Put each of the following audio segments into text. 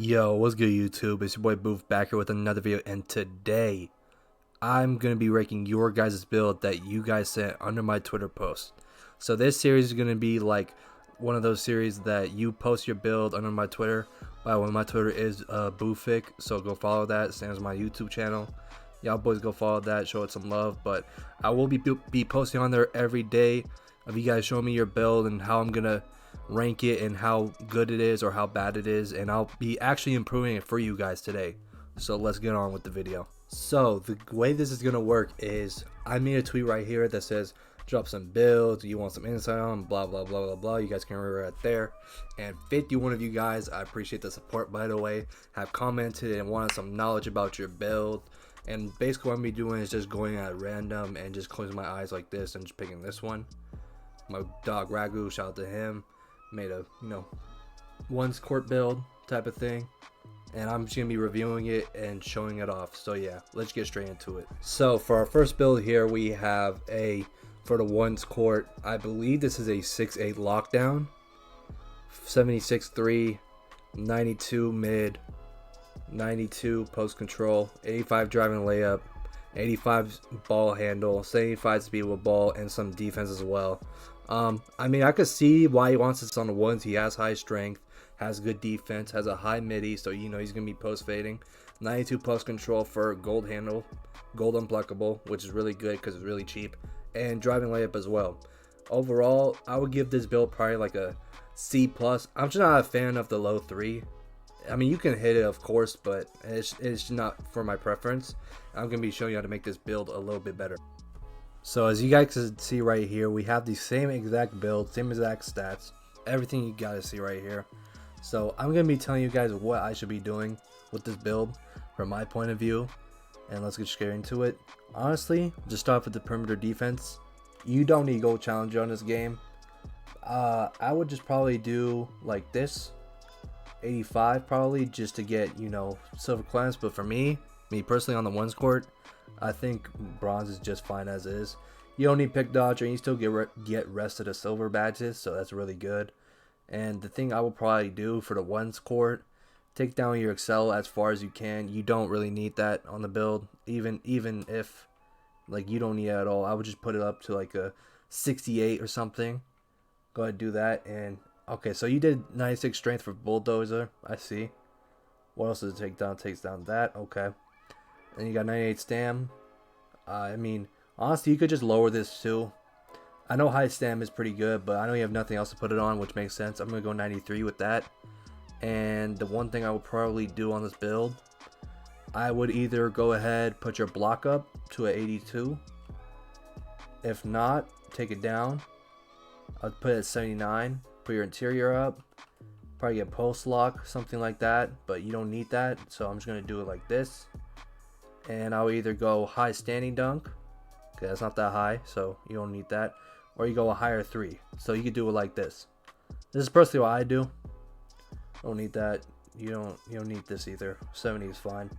Yo, what's good YouTube? It's your boy Booth back here with another video, and today I'm going to be ranking your guys' build that you guys sent under my Twitter post. So this series is going to be like one of those series that you post your build under my Twitter. By the way, my Twitter is Boothic, so go follow that. Same as my YouTube channel. Y'all boys go follow that, show it some love. But I will be posting on there every day of you guys showing me your build and how I'm going to rank it and how good it is or how bad it is, and I'll be actually improving it for you guys today. So let's get on with the video. So the way this is gonna work is I made a tweet right here that says drop some builds you want some insight on, blah blah blah blah blah. You guys can remember right there, and 51 of you guys, I appreciate the support by the way, have commented and wanted some knowledge about your build. And basically what I'm gonna be doing is just going at random and just closing my eyes like this and just picking this one. My dog Ragu, shout out to him, made a one's court build type of thing, and I'm just gonna be reviewing it and showing it off. So yeah, let's get straight into it. So for our first build here, we have for the one's court, I believe this is a 6'8 lockdown, 76-3, 92 mid, 92 post control, 85 driving layup, 85 ball handle, 75 speed with ball, and some defense as well. I mean, I could see why he wants this on the ones. He has high strength, has good defense, has a high midi, so you know he's gonna be post fading. 92 post control for gold handle, gold unblockable, which is really good because it's really cheap, and driving layup as well. Overall, I would give this build probably like a C plus. I'm just not a fan of the low 3. I mean, you can hit it of course, but it's not for my preference. I'm gonna be showing you how to make this build a little bit better. So as you guys can see right here, we have the same exact build, same exact stats, everything you gotta see right here. So I'm gonna be telling you guys what I should be doing with this build from my point of view, and let's get straight into it. Honestly, just start off with the perimeter defense. You don't need gold challenger on this game. I would just probably do like this, 85 probably, just to get silver clamps. But for me personally, on the ones court, I think bronze is just fine as is. You don't need pick dodger, and you still get rest of the silver badges, so that's really good. And the thing I will probably do for the ones court, take down your excel as far as you can. You don't really need that on the build, even if like you don't need it at all. I would just put it up to like a 68 or something. Go ahead and do that. And okay, so you did 96 strength for bulldozer, I see. What else does it take down? Takes down that. Okay. And you got 98 stam. I mean, honestly, you could just lower this too. I know high stam is pretty good, but I know you have nothing else to put it on, which makes sense. I'm going to go 93 with that. And the one thing I would probably do on this build, I would either go ahead, put your block up to an 82. If not, take it down. I'd put it at 79. Put your interior up. Probably get post lock, something like that, but you don't need that. So I'm just going to do it like this. And I'll either go high standing dunk, okay, that's not that high, so you don't need that, or you go a higher 3, so you could do it like this. This is personally what I do. Don't need that. You don't need this either. 70 is fine.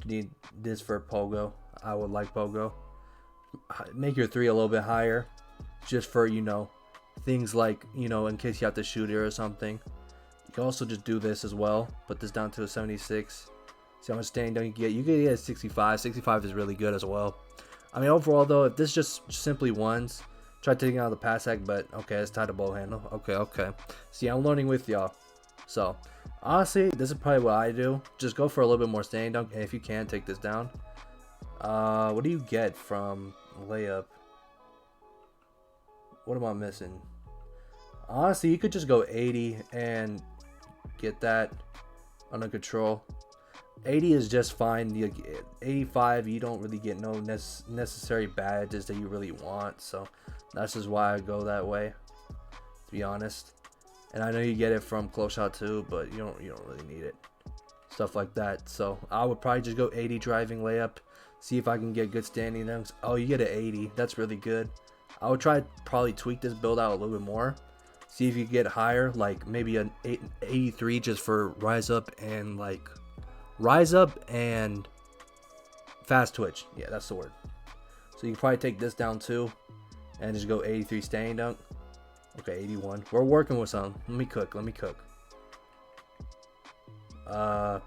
You need this for pogo. I would like pogo. Make your 3 a little bit higher, just for things like in case you have to shoot it or something. You can also just do this as well. Put this down to a 76. See how much standing dunk you get. You can get a 65. 65 is really good as well. I mean, overall though, if this is just simply ones, try taking out the pass hack, but okay, it's tied to ball handle. Okay. See, I'm learning with y'all. So honestly, this is probably what I do. Just go for a little bit more standing dunk, and if you can, take this down. What do you get from layup? What am I missing? Honestly, you could just go 80 and get that under control. 80 is just fine. 85, you don't really get no necessary badges that you really want, so that's just why I go that way, to be honest. And I know you get it from close shot too, but you don't really need it, stuff like that. So I would probably just go 80 driving layup, see if I can get good standing dunks. Oh, you get an 80, that's really good. I would try probably tweak this build out a little bit more, see if you get higher, like maybe an 83 just for rise up and fast twitch. Yeah, that's the word. So you can probably take this down too and just go 83 standing dunk. Okay, 81. We're working with some. Let me cook.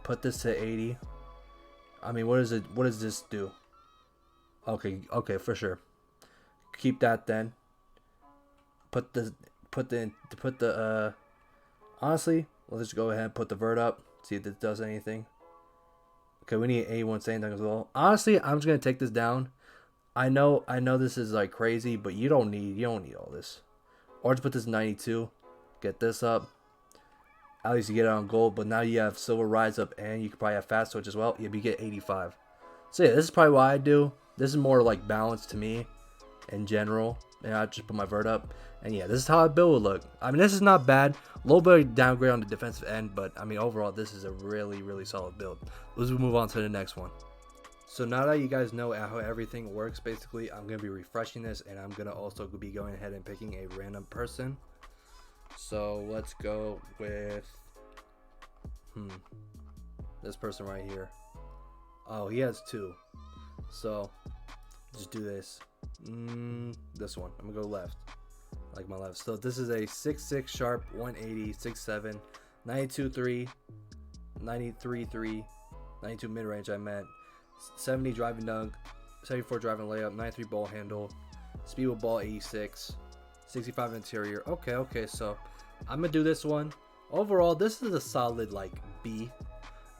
Put this to 80. I mean, what does this do? Okay, for sure. Keep that then. Put the honestly, let's just go ahead and put the vert up. See if this does anything. Okay, we need 81 sand dunk as well. Honestly, I'm just gonna take this down. I know this is like crazy, but you don't need all this. Or just put this 92. Get this up. At least you get it on gold, but now you have silver rise up, and you can probably have fast switch as well. Yeah, you get 85. So yeah, this is probably what I do. This is more like balanced to me in general. And I just put my vert up. And yeah, this is how a build would look. I mean, this is not bad. A little bit of downgrade on the defensive end, but I mean, overall, this is a really, really solid build. Let's move on to the next one. So now that you guys know how everything works, basically, I'm going to be refreshing this, and I'm going to also be going ahead and picking a random person. So let's go with this person right here. Oh, he has 2. So just do this. This one. I'm going to go left. Like my left. So this is a 6'6 sharp, 180, 6'7, 92.3, 93.3, 92 mid range, I meant. 70 driving dunk, 74 driving layup, 93 ball handle, speed with ball 86, 65 interior. Okay, so I'm gonna do this one. Overall, this is a solid like B.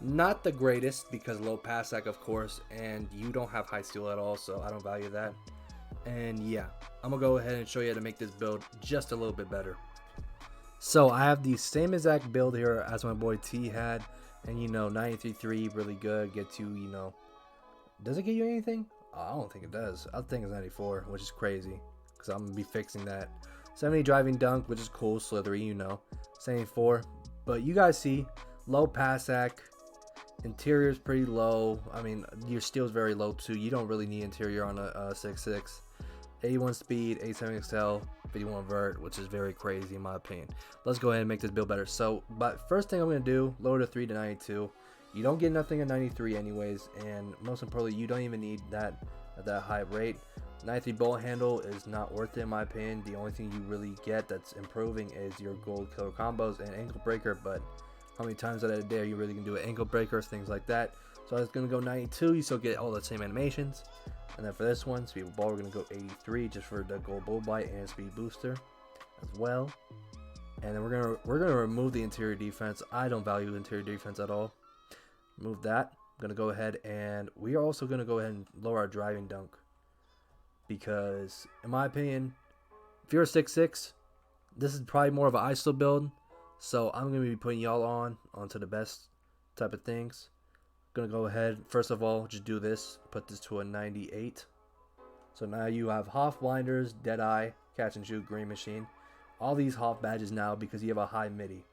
Not the greatest because low pass sack, of course, and you don't have high steal at all, so I don't value that. And yeah, I'm gonna go ahead and show you how to make this build just a little bit better. So I have the same exact build here as my boy T had, and 93.3 really good, gets you, does it get you anything? Oh, I don't think it does. I think it's 94, which is crazy because I'm gonna be fixing that. 70 driving dunk, which is cool, slithery, 74. But you guys see, low pass sack, interior is pretty low. I mean, your steal is very low too. You don't really need interior on a 6'6". 81 speed, 87 excel, 51 vert, which is very crazy in my opinion. Let's go ahead and make this build better. So, but first thing I'm gonna do, lower the 3 to 92. You don't get nothing at 93 anyways, and most importantly, you don't even need that at that high rate. 93 ball handle is not worth it in my opinion. The only thing you really get that's improving is your gold killer combos and ankle breaker, but how many times out of the day are you really gonna do an ankle breakers, things like that? So I was gonna go 92, you still get all the same animations. And then for this one, speed with ball, we're gonna go 83 just for the gold bull bite and speed booster as well. And then we're gonna remove the interior defense. I don't value interior defense at all. Remove that. I'm gonna go ahead and we are also gonna go ahead and lower our driving dunk, because in my opinion, if you're a 6'6", this is probably more of an ISO build. So I'm gonna be putting y'all onto the best type of things. Gonna go ahead, first of all, just do this, put this to a 98. So now you have Hoff blinders, Deadeye, catch and shoot, green machine, all these Hoff badges now because you have a high midi.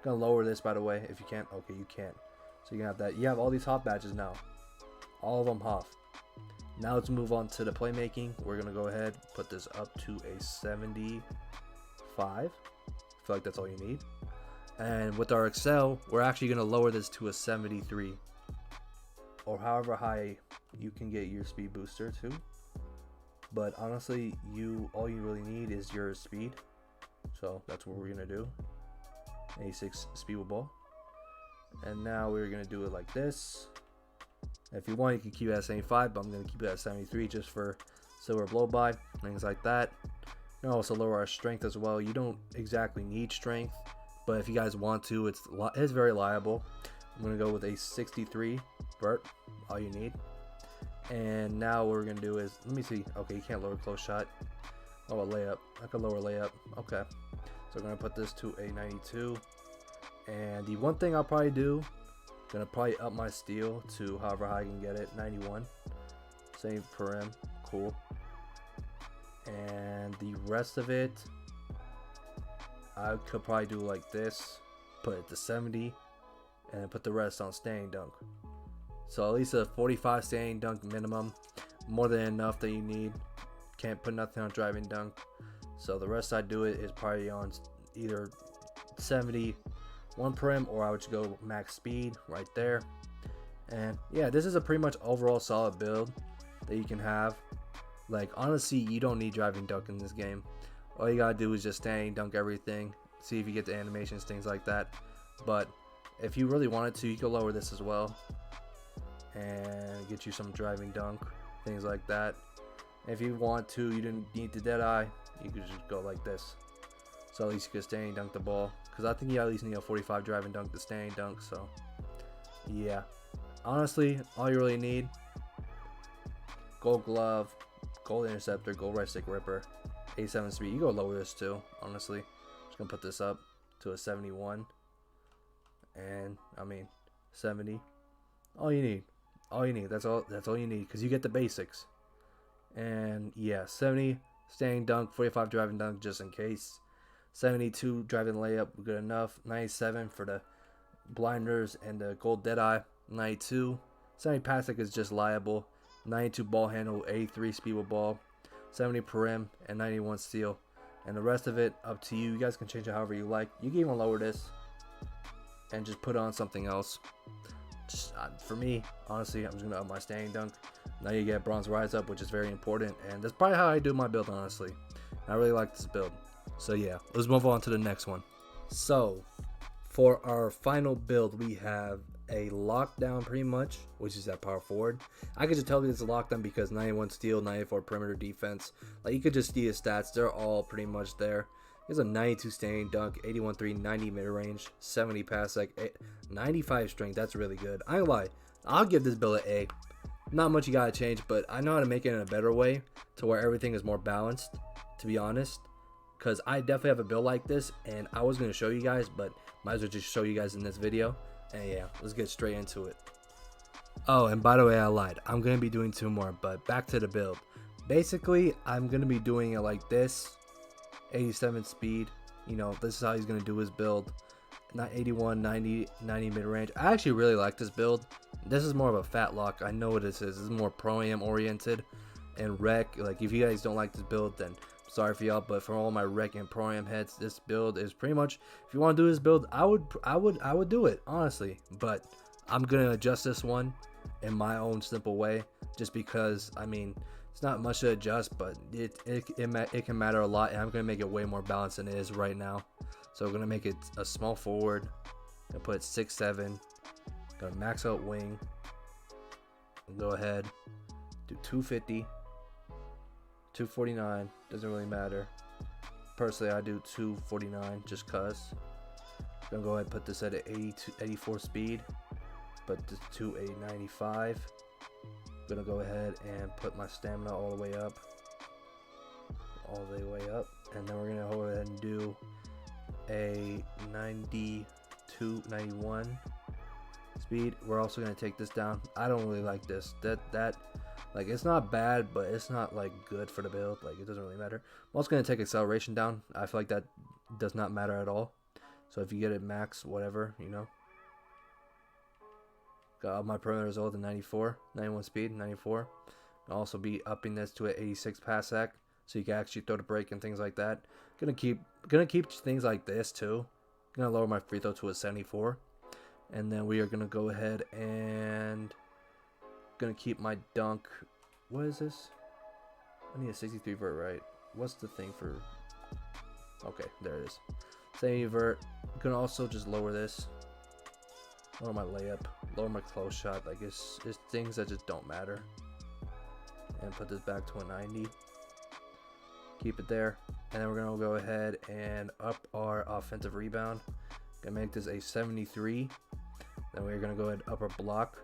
Gonna lower this, by the way, if you can't. Okay, you can't. So you can have that. You have all these Hoff badges now, all of them Hoff. Now let's move on to the playmaking. We're gonna go ahead, put this up to a 75. I feel like that's all you need. And with our Excel, we're actually gonna lower this to a 73. Or however high you can get your speed booster to. But honestly, all you really need is your speed. So that's what we're gonna do. 86 speed with ball. And now we're gonna do it like this. If you want, you can keep it at 75, but I'm gonna keep it at 73 just for silver blow by, things like that. You can also lower our strength as well. You don't exactly need strength, but if you guys want to, it's very liable. I'm gonna go with a 63 vert, all you need. And now what we're gonna do is, let me see. Okay, you can't lower close shot. Oh, a layup. I can lower layup. Okay, so I'm gonna put this to a 92. And the one thing I'll probably do, gonna probably up my steal to however high I can get it, 91. Same parim, cool. And the rest of it, I could probably do like this, put it to 70, and put the rest on standing dunk. So at least a 45 standing dunk minimum, more than enough that you need. Can't put nothing on driving dunk. So the rest I do it is probably on either 70, one parim, or I would just go max speed right there. And yeah, this is a pretty much overall solid build that you can have. Like honestly, you don't need driving dunk in this game. All you gotta do is just standing dunk everything, see if you get the animations, things like that. But If you really wanted to, you could lower this as well and get you some driving dunk, things like that. If you want to, you didn't need the Deadeye, you could just go like this. So at least you could standing dunk the ball, because I think you at least need a 45 driving dunk to standing dunk. So yeah, honestly, all you really need: gold glove, gold interceptor, gold right stick ripper, 87 speed. You go lower this too, honestly. Just gonna put this up to a 71, and I mean 70. All you need. That's all you need, because you get the basics. And yeah, 70 standing dunk, 45 driving dunk just in case. 72 driving layup, good enough. 97 for the blinders and the gold Deadeye. 92. 70 pass is just liable. 92 ball handle, 83 speed with ball, 70 perim, and 91 steal. And the rest of it up to you. You guys can change it however you like. You can even lower this and just put on something else. Just for me, honestly, I'm just gonna up my standing dunk. Now you get bronze rise up, which is very important, and that's probably how I do my build, honestly. I really like this build. So yeah, let's move on to the next one. So for our final build, we have a lockdown pretty much, which is at power forward. I could just tell you it's a lockdown because 91 steal, 94 perimeter defense. Like, you could just see his stats, they're all pretty much there. He has a 92 standing dunk, 81 3, 90 mid range, 70 pass sec, 95 strength. That's really good. I ain't lie, I'll give this build an A. Not much you gotta change, but I know how to make it in a better way to where everything is more balanced, to be honest. Because I definitely have a build like this, and I was gonna show you guys, but might as well just show you guys in this video. And yeah, let's get straight into it. Oh, and by the way, I lied. I'm gonna be doing 2 more, but back to the build. Basically, I'm gonna be doing it like this. 87 speed, you know, this is how he's gonna do his build. Not 81, 90 mid range. I actually really like this build. This is more of a fat lock. I know what this is. This is more pro-am oriented and rec. Like, if you guys don't like this build, then sorry for y'all, but for all my rec and pro-am heads, this build is pretty much, if you want to do this build, I would do it, honestly. But I'm gonna adjust this one in my own simple way, just because, I mean, it's not much to adjust, but it can matter a lot, and I'm gonna make it way more balanced than it is right now. So we're gonna make it a small forward. Gonna put 6'7". Gonna max out wing. Go ahead, do 250, 249. Doesn't really matter. Personally, I do 249 just cause. Gonna go ahead and put this at an 84 speed. Put this to a 95. Gonna go ahead and put my stamina all the way up, and then we're gonna go ahead and do a 92, 91 speed. We're also gonna take this down. I don't really like this. That like, it's not bad, but it's not like good for the build. Like, it doesn't really matter. I'm also gonna take acceleration down. I feel like that does not matter at all. So if you get it max, whatever, you know. Got my perimeter as well to 94, 91 speed, 94. I'll also be upping this to an 86 pass sec, so you can actually throw the break and things like that. Gonna keep things like this too. Gonna lower my free throw to a 74, and then we are gonna go ahead and gonna keep my dunk. What is this? I need a 63 vert, right? What's the thing for? Okay, there it is. 70 vert. Gonna also just lower this. Lower my layup, lower my close shot. Like, it's things that just don't matter. And put this back to a 90. Keep it there. And then we're gonna go ahead and up our offensive rebound. Gonna make this a 73. Then we're gonna go ahead and up our block.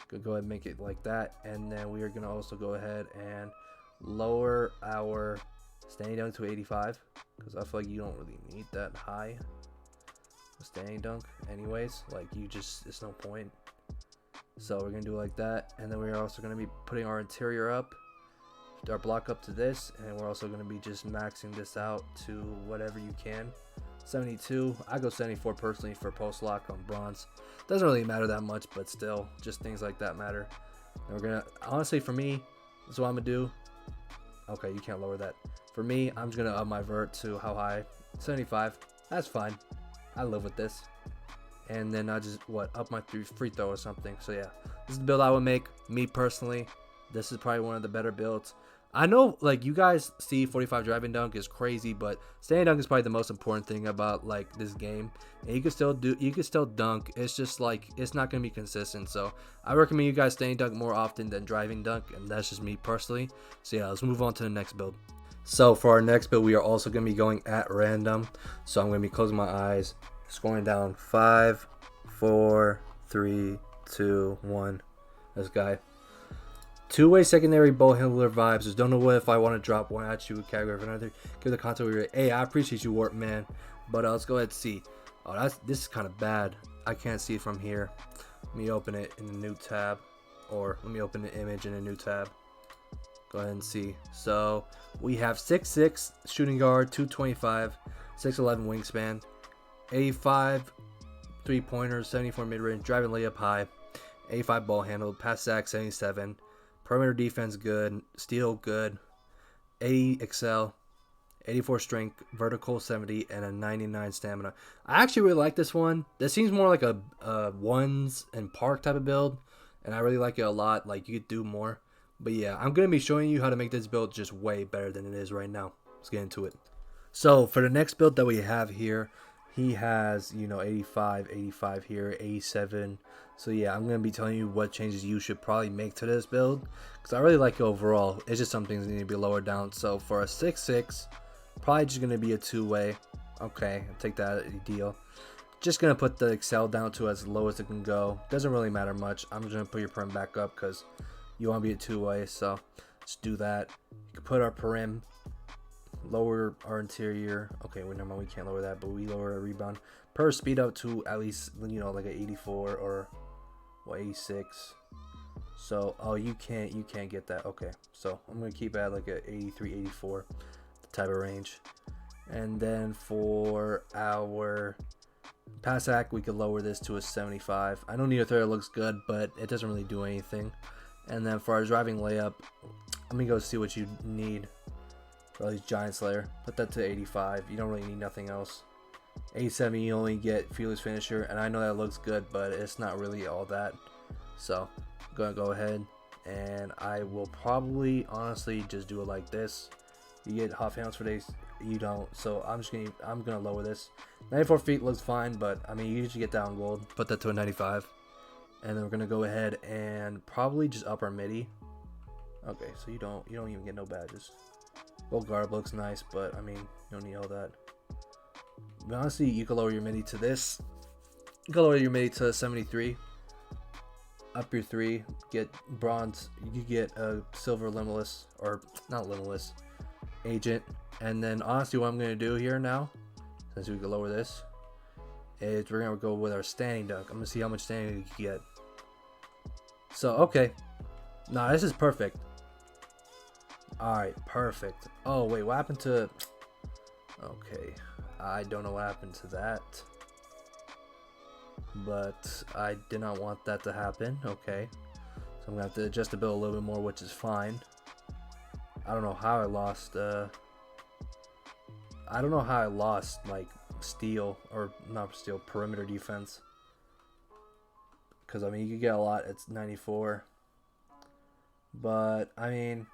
Gonna go ahead and make it like that. And then we are gonna also go ahead and lower our standing down to 85, because I feel like you don't really need that high standing dunk anyways. Like, it's no point. So we're gonna do it like that, and then we're also gonna be putting our interior up, our block up to this, and we're also gonna be just maxing this out to whatever you can. 72. I go 74 personally for post lock on bronze. Doesn't really matter that much, but still, just things like that matter. And we're gonna, honestly, for me, this is what I'm gonna do. Okay, you can't lower that. For me, I'm just gonna up my vert to how high? 75. That's fine. I live with this. And then I just up my free throw or something. So yeah, this is the build I would make. Me personally, this is probably one of the better builds. I know, like, you guys see 45 driving dunk is crazy, but standing dunk is probably the most important thing about like this game. And you can still dunk. It's just like it's not gonna be consistent. So I recommend you guys standing dunk more often than driving dunk, and that's just me personally. So yeah, let's move on to the next build. So for our next build, we are also gonna be going at random. So I'm gonna be closing my eyes, scrolling down 5, 4, 3, 2, 1. This guy. Two-way secondary ball handler vibes. Just don't know what if I want to drop one at you category of another. Give the content we rate. Hey, I appreciate you, Warp Man. But let's go ahead and see. Oh, this is kind of bad. I can't see it from here. Let me open it in a new tab, or let me open the image in a new tab. Go ahead and see. So we have 6'6" shooting guard, 225, 6'11" wingspan, 85 3-pointers, 74 mid-range, driving layup high, 85 ball handle, pass sack 77. Perimeter defense good, steal good, 80 excel, 84 strength, vertical 70, and a 99 stamina. I actually really like this one. This seems more like a ones and park type of build, and I really like it a lot. Like, you could do more. But yeah, I'm going to be showing you how to make this build just way better than it is right now. Let's get into it. So for the next build that we have here, he has, 85, 85 here, 87. So yeah, I'm going to be telling you what changes you should probably make to this build, because I really like it overall. It's just some things that need to be lowered down. So for a 6'6", probably just going to be a two-way. Okay, I'll take that deal. Just going to put the excel down to as low as it can go. Doesn't really matter much. I'm just going to put your perim back up because you want to be a two-way. So let's do that. You can put our perim, lower our interior. Okay, well, never mind, we can't lower that, but we lower our rebound per speed up to at least, like an 84 or 86. So you can't get that. Okay, so I'm gonna keep it at like a 83, 84 type of range. And then for our pass act, we could lower this to a 75. I know near third looks good, but it doesn't really do anything. And then for our driving layup, let me go see what you need. For these Giant Slayer, put that to 85. You don't really need nothing else. 87, you only get Fearless Finisher, and I know that looks good, but it's not really all that. So I'm gonna go ahead and I will probably honestly just do it like this. You get half hands for days, you don't. So I'm gonna lower this. 94 feet looks fine, but I mean, you usually get down gold. Put that to a 95, and then we're gonna go ahead and probably just up our midi. Okay, so you don't even get no badges. Gold guard looks nice, but I mean, you don't need all that. But honestly, you can lower your midi to this. You can lower your midi to 73. Up your 3, get bronze. You get a silver limitless, or not limitless, agent. And then honestly, what I'm gonna do here now, since we can lower this, is we're gonna go with our standing dunk. I'm gonna see how much standing you can get. So okay, nah, this is perfect. Alright, perfect. Oh, wait, what happened to... Okay, I don't know what happened to that. But I did not want that to happen. Okay, so I'm going to have to adjust the build a little bit more, which is fine. I don't know how I lost... like, steal, or not steal, perimeter defense. Because, I mean, you could get a lot. It's 94. But, I mean...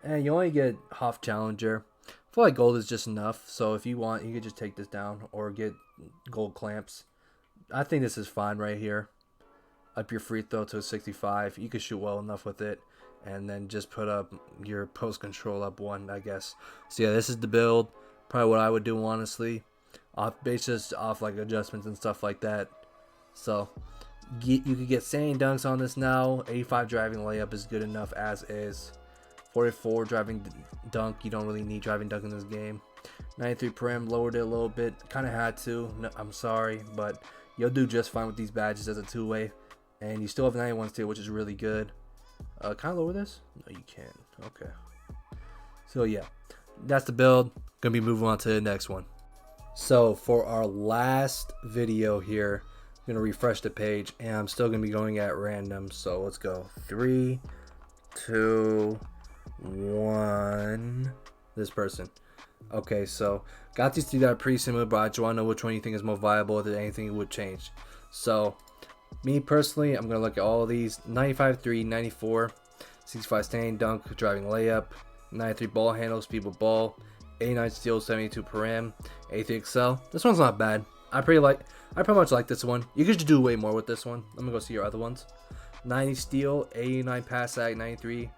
And you only get half challenger. I feel like gold is just enough. So if you want, you could just take this down or get gold clamps. I think this is fine right here. Up your free throw to a 65. You can shoot well enough with it. And then just put up your post control up 1, I guess. So yeah, this is the build. Probably what I would do, honestly. Off like adjustments and stuff like that. So you could get standing dunks on this now. 85 driving layup is good enough as is. 44 driving dunk, you don't really need driving dunk in this game. 93 perim, lowered it a little bit, kind of had to. No, I'm sorry, but you'll do just fine with these badges as a two-way, and you still have 91 steal, which is really good. Can I lower this? No, you can't. Okay. So yeah, that's the build. Gonna be moving on to the next one. So for our last video here, I'm gonna refresh the page, and I'm still gonna be going at random. So let's go. 3, 2, 1. This person. Okay, so got these 3 that are pretty similar, but I just want to know which one you think is more viable, if there's anything you would change. So me personally, I'm gonna look at all of these. 95 3, 94. 65 standing dunk, driving layup, 93 ball handle, speed with ball, 89 steal, 72 param, 83 excel. This one's not bad. I pretty much like this one. You could do way more with this one. Let me go see your other ones. 90 steal, 89 pass act, 93,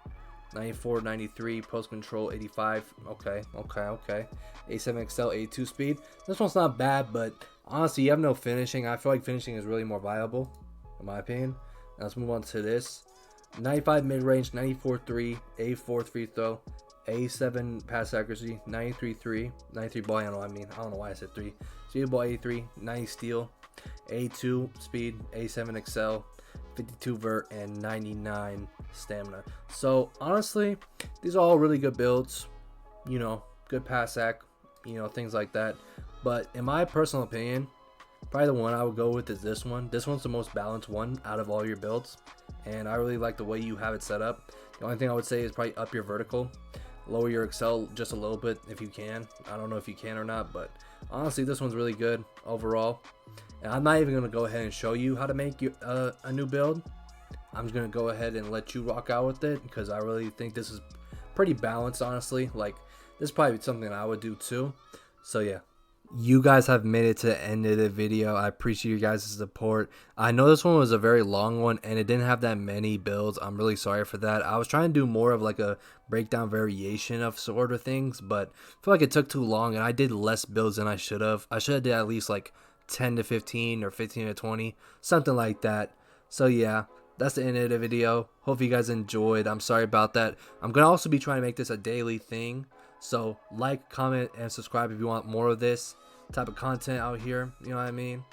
94, 93 post control, 85. Okay. 87 excel, 82 speed. This one's not bad, but honestly, you have no finishing. I feel like finishing is really more viable, in my opinion. Now let's move on to this. 95 mid range, 94 3, 84 free throw, 87 pass accuracy, 93 3, 93 ball handle. I don't know why I said 3. Speed ball 83, 90 steal, 82 speed, 87 excel, 52 vert, and 99 stamina. So honestly, these are all really good builds. You know, good pass act, you know, things like that. But in my personal opinion, probably the one I would go with is this one. This one's the most balanced one out of all your builds, and I really like the way you have it set up. The only thing I would say is probably up your vertical, lower your excel just a little bit if you can. I don't know if you can or not, but honestly, this one's really good overall. And I'm not even going to go ahead and show you how to make a new build. I'm just going to go ahead and let you rock out with it, because I really think this is pretty balanced, honestly. Like, this is probably something I would do too. So yeah. You guys have made it to the end of the video. I appreciate you guys' support. I know this one was a very long one and it didn't have that many builds. I'm really sorry for that. I was trying to do more of like a breakdown variation of sort of things, but I feel like it took too long and I did less builds than I should have. I should have did at least like 10 to 15 or 15 to 20, something like that. So yeah, that's the end of the video. Hope you guys enjoyed. I'm sorry about that. I'm going to also be trying to make this a daily thing. So like, comment, and subscribe if you want more of this type of content out here, you know what I mean?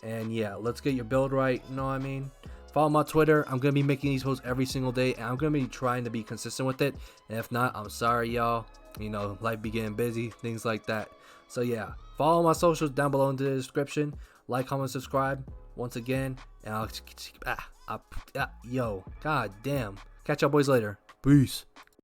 And yeah, let's get your build right, you know what I mean? Follow my Twitter. I'm going to be making these posts every single day, and I'm going to be trying to be consistent with it. And if not, I'm sorry, y'all. You know, life be getting busy, things like that. So yeah, follow my socials down below in the description. Like, comment, subscribe once again. And yo, god damn. Catch y'all boys later. Peace.